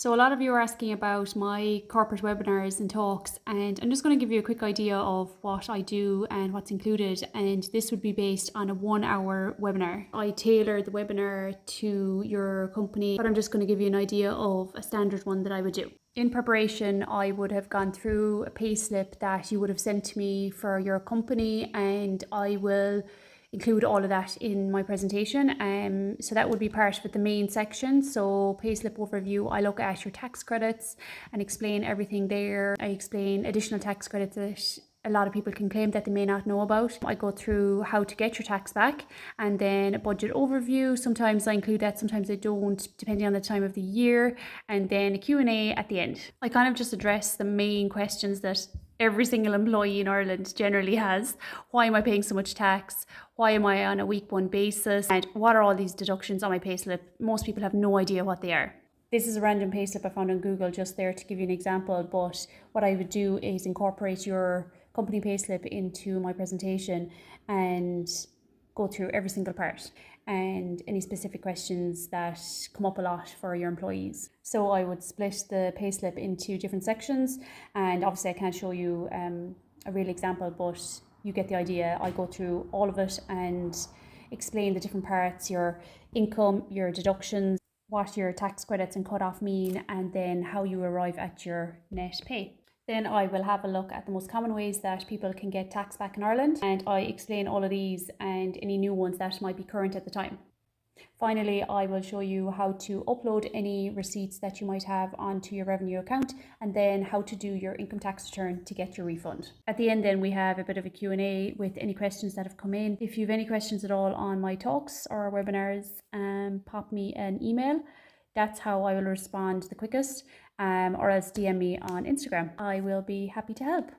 So a lot of you are asking about my corporate webinars and talks, and I'm just going to give you a quick idea of what I do and what's included. And this would be based on a 1 hour webinar. I tailor the webinar to your company, but I'm just going to give you an idea of a standard one that I would do. In preparation, I would have gone through a payslip that you would have sent to me for your company, and I will include all of that in my presentation. So that would be part of the main section. So payslip overview, I look at your tax credits and explain everything there. I explain additional tax credits that a lot of people can claim that they may not know about. I go through how to get your tax back, and then a budget overview. Sometimes I include that, sometimes I don't, depending on the time of the year, and then a Q&A at the end. I kind of just address the main questions that every single employee in Ireland generally has. Why am I paying so much tax? Why am I on a week one basis? And what are all these deductions on my payslip? Most people have no idea what they are. This is a random payslip I found on Google just there to give you an example, but what I would do is incorporate your company payslip into my presentation and go through every single part and any specific questions that come up a lot for your employees. So I would split the payslip into different sections, and obviously I can't show you a real example, but you get the idea. I go through all of it and explain the different parts, your income, your deductions, what your tax credits and cut-off mean, and then how you arrive at your net pay. Then I will have a look at the most common ways that people can get tax back in Ireland, and I explain all of these and any new ones that might be current at the time. Finally, I will show you how to upload any receipts that you might have onto your revenue account, and then how to do your income tax return to get your refund. At the end then we have a bit of a Q&A with any questions that have come in. If you have any questions at all on my talks or webinars, pop me an email. That's how I will respond the quickest, or else DM me on Instagram. I will be happy to help.